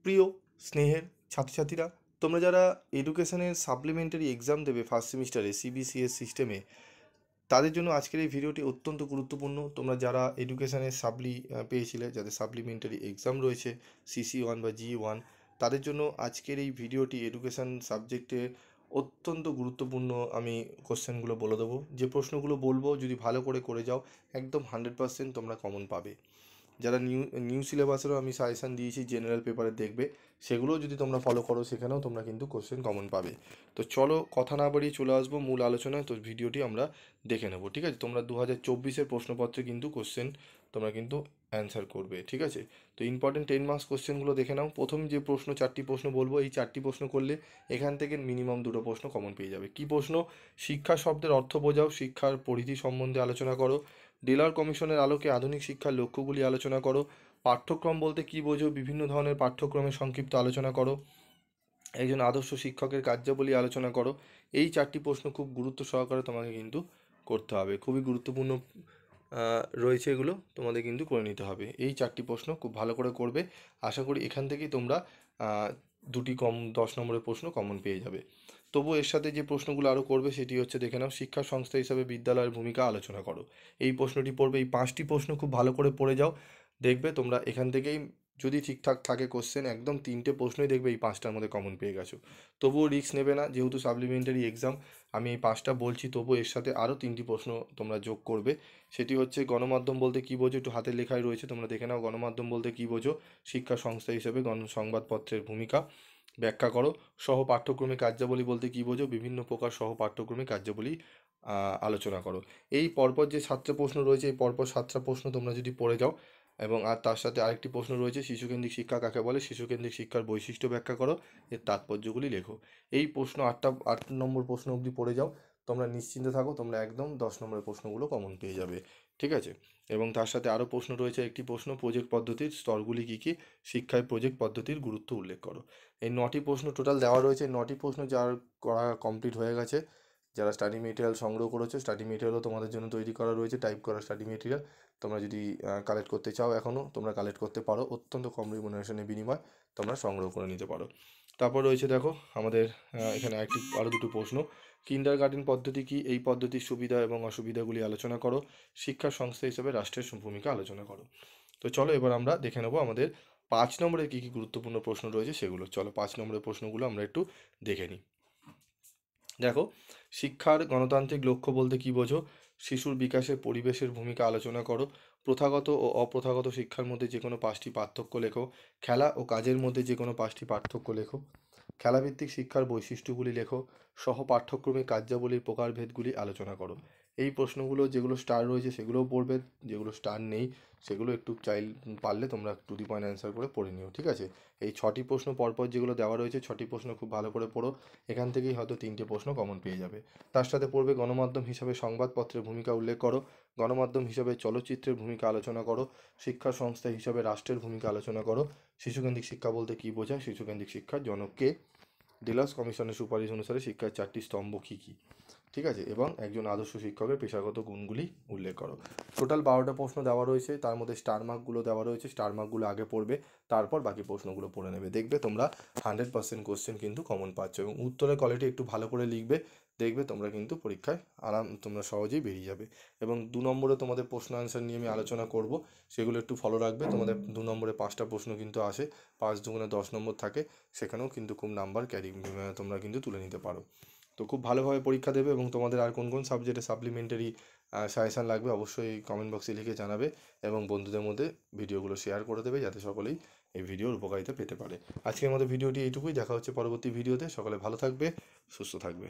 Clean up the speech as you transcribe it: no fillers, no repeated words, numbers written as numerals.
প্রিয় স্নেহের ছাত্রছাত্রীরা, তোমরা যারা এডুকেশনের সাপ্লিমেন্টারি এক্সাম দেবে ফার্স্ট সেমিস্টারে সিবিসিএস সিস্টেমে, তাদের জন্য আজকের এই ভিডিওটি অত্যন্ত গুরুত্বপূর্ণ। তোমরা যারা এডুকেশনের সাপ্লি পেয়েছিলে, যাদের সাপ্লিমেন্টারি এক্সাম রয়েছে CC1 বা G1, তাদের জন্য আজকের এই ভিডিওটি এডুকেশন সাবজেক্টে অত্যন্ত গুরুত্বপূর্ণ। আমি কোশ্চেনগুলো বলে দেবো, যে প্রশ্নগুলো বলবো যদি ভালো করে করে যাও একদম 100% তোমরা কমন পাবে। যারা নিউ সিলেবাসেরও আমি সাজেশান দিয়েছি জেনারেল পেপারে, দেখবে সেগুলোও যদি তোমরা ফলো করো সেখানেও তোমরা কিন্তু কোশ্চেন কমন পাবে। তো চলো কথা না বাড়িয়ে চলে আসবো মূল আলোচনায়। তো ভিডিওটি আমরা দেখে নেবো, ঠিক আছে? তোমরা 2024-এর প্রশ্নপত্রে কিন্তু কোশ্চেন তোমরা কিন্তু অ্যান্সার করবে, ঠিক আছে? তো ইম্পর্টেন্ট 10 মার্কস কোশ্চেনগুলো দেখে নাও। প্রথম যে প্রশ্ন 4টি প্রশ্ন বলবো, এই 4টি প্রশ্ন করলে এখান থেকে মিনিমাম 2টো প্রশ্ন কমন পেয়ে যাবে। কি প্রশ্ন? শিক্ষা শব্দের অর্থ বোঝাও, শিক্ষার পরিধি সম্বন্ধে আলোচনা করো, ডেলার কমিশনের আলোকে আধুনিক শিক্ষার লক্ষ্যগুলি আলোচনা করো, পাঠ্যক্রম বলতে কী বোঝো, বিভিন্ন ধরনের পাঠ্যক্রমের সংক্ষিপ্ত আলোচনা করো, একজন আদর্শ শিক্ষকের কার্যাবলী আলোচনা করো। এই 4টি প্রশ্ন খুব গুরুত্ব সহকারে তোমাকে কিন্তু করতে হবে, খুবই গুরুত্বপূর্ণ রয়েছে, এগুলো তোমাদের কিন্তু করে নিতে হবে। এই 4টি প্রশ্ন খুব ভালো করে করবে, আশা করি এখান থেকেই তোমরা 2টি 10 নম্বরের প্রশ্ন কমন পেয়ে যাবে। তবু এর সাথে যে প্রশ্নগুলো আরও করবে সেটি হচ্ছে, দেখে নাও, শিক্ষা সংস্থা হিসাবে বিদ্যালয়ের ভূমিকা আলোচনা করো। এই প্রশ্নটি পড়বে। এই 5টি প্রশ্ন খুব ভালো করে পড়ে যাও, দেখবে তোমরা এখান থেকেই যদি ঠিকঠাক থাকে কোশ্চেন, একদম 3টে প্রশ্নই দেখবে এই 5টার মধ্যে কমন পেয়ে গেছো। তবুও রিস্ক নেবে না, যেহেতু সাপ্লিমেন্টারি এক্সাম। আমি এই 5টা বলছি, তবু এর সাথে আরও 3টি প্রশ্ন তোমরা যোগ করবে। সেটি হচ্ছে, গণমাধ্যম বলতে কী বোঝো, একটু হাতের লেখায় রয়েছে, তোমরা দেখে নাও। গণমাধ্যম বলতে কী বোঝো, শিক্ষা সংস্থা হিসেবে সংবাদপত্রের ভূমিকা ব্যাখ্যা করো। সহ পাঠ্যক্রমিক কার্যাবলী বলতে কী বোঝো, বিভিন্ন প্রকার সহ পাঠ্যক্রমিক কার্যাবলী আলোচনা করো। এই পরপর যে 7টা প্রশ্ন রয়েছে, এই পরপর 7টা প্রশ্ন তোমরা যদি পড়ে যাও, এবং আর তার সাথে আরেকটি প্রশ্ন রয়েছে, শিশুকেন্দ্রিক শিক্ষা কাকে বলে, শিশুকেন্দ্রিক শিক্ষার বৈশিষ্ট্য ব্যাখ্যা করো, এর তাৎপর্যগুলি লেখো। এই প্রশ্ন 8 নম্বর প্রশ্ন অবধি পড়ে যাও, তোমরা নিশ্চিন্তে থাকো, তোমরা একদম 10 নম্বরের প্রশ্নগুলো কমন পেয়ে যাবে, ঠিক আছে? এবং তার সাথে আরও প্রশ্ন রয়েছে, একটি প্রশ্ন, প্রজেক্ট পদ্ধতির স্তরগুলি কী কী, শিক্ষায় প্রজেক্ট পদ্ধতির গুরুত্ব উল্লেখ করো। এই 9টি প্রশ্ন টোটাল দেওয়া রয়েছে। 9টি প্রশ্ন যার করা কমপ্লিট হয়ে গেছে, যারা স্টাডি মেটেরিয়াল সংগ্রহ করেছো, স্টাডি মেটেরিয়ালও তোমাদের জন্য তৈরি করা রয়েছে, টাইপ করা স্টাডি মেটেরিয়াল। তোমরা যদি কালেক্ট করতে চাও এখনও তোমরা কালেক্ট করতে পারো, অত্যন্ত কম রিমুনারেশনের বিনিময় তোমরা সংগ্রহ করে নিতে পারো। তারপর রয়েছে, দেখো আমাদের এখানে আরও 2টো প্রশ্ন। কিন্ডারগার্টেন পদ্ধতি কি, এই পদ্ধতির সুবিধা এবং অসুবিধাগুলি আলোচনা করো, শিক্ষা সংস্থা হিসেবে রাষ্ট্রের ভূমিকা আলোচনা করো। তো চলো এবার আমরা দেখে নেবো আমাদের 5 নম্বরের কী কী গুরুত্বপূর্ণ প্রশ্ন রয়েছে সেগুলো। চলো 5 নম্বরের প্রশ্নগুলো আমরা একটু দেখে নিই। দেখো, শিক্ষার গণতান্ত্রিক লক্ষ্য বলতে কী বোঝো, শিশুর বিকাশে পরিবেশের ভূমিকা আলোচনা করো, প্রথাগত ও অপ্রথাগত শিক্ষার মধ্যে যে কোনো 5টি পার্থক্য লেখো, খেলা ও কাজের মধ্যে যে কোনো 5টি পার্থক্য লেখো, খেলাভিত্তিক শিক্ষার বৈশিষ্ট্যগুলি লেখো, সহ পাঠ্যক্রমিক কার্যাবলীর প্রকারভেদগুলি আলোচনা করো। এই প্রশ্নগুলো যেগুলো স্টার রয়েছে সেগুলোও পড়বে, যেগুলো স্টার নেই সেগুলো একটু পারলে তোমরা টু দি পয়েন্ট অ্যান্সার করে পড়ে নিও, ঠিক আছে? এই 6টি প্রশ্ন পরপর যেগুলো দেওয়া রয়েছে, 6টি প্রশ্ন খুব ভালো করে পড়ো, এখান থেকেই হয়তো 3টে প্রশ্ন কমন পেয়ে যাবে। তার সাথে পড়বে, গণমাধ্যম হিসাবে সংবাদপত্রের ভূমিকা উল্লেখ করো, গণমাধ্যম হিসাবে চলচ্চিত্রের ভূমিকা আলোচনা করো, শিক্ষা সংস্থা হিসাবে রাষ্ট্রের ভূমিকা আলোচনা করো, শিশুকেন্দ্রিক শিক্ষা বলতে কী বোঝায়, শিশুকেন্দ্রিক শিক্ষার জনককে, ডিলাস কমিশনের সুপারিশ অনুসারে শিক্ষার 4টি স্তম্ভ কী কী, ঠিক আছে? এবং একজন আদর্শ শিক্ষকের পেশাগত গুণগুলি উল্লেখ করো। টোটাল 12টা প্রশ্ন দেওয়া রয়েছে, তার মধ্যে স্টার মার্কগুলো দেওয়া রয়েছে, স্টার মার্কগুলো আগে পড়বে, তারপর বাকি প্রশ্নগুলো পড়ে নেবে, দেখবে তোমরা 100% কোশ্চেন কিন্তু কমন পাচ্ছ, এবং উত্তরের কোয়ালিটি একটু ভালো করে লিখবে, দেখবে তোমরা কিন্তু পরীক্ষায় তোমরা সহজেই বেরিয়ে যাবে। এবং 2 নম্বরে তোমাদের প্রশ্ন অ্যান্সার নিয়ে আমি আলোচনা করব, সেগুলো একটু ফলো রাখবে। তোমাদের 2 নম্বরে 5টা প্রশ্ন কিন্তু আসে, 5 দুগুণে 10 নম্বর থাকে, সেখানেও কিন্তু খুব নাম্বার তোমরা কিন্তু তুলে নিতে পারো। তো খুব ভালোভাবে পরীক্ষা দেবে, এবং তোমাদের আর কোন কোন সাবজেক্টে সাপ্লিমেন্টারি সাজেশান লাগবে অবশ্যই কমেন্ট বক্সে লিখে জানাবে, এবং বন্ধুদের মধ্যে ভিডিওগুলো শেয়ার করে দেবে যাতে সকলেই এই ভিডিওর উপকারিতা পেতে পারে। আজকের মতো ভিডিওটি এইটুকুই, দেখা হচ্ছে পরবর্তী ভিডিওতে। সকলে ভালো থাকবে, সুস্থ থাকবে।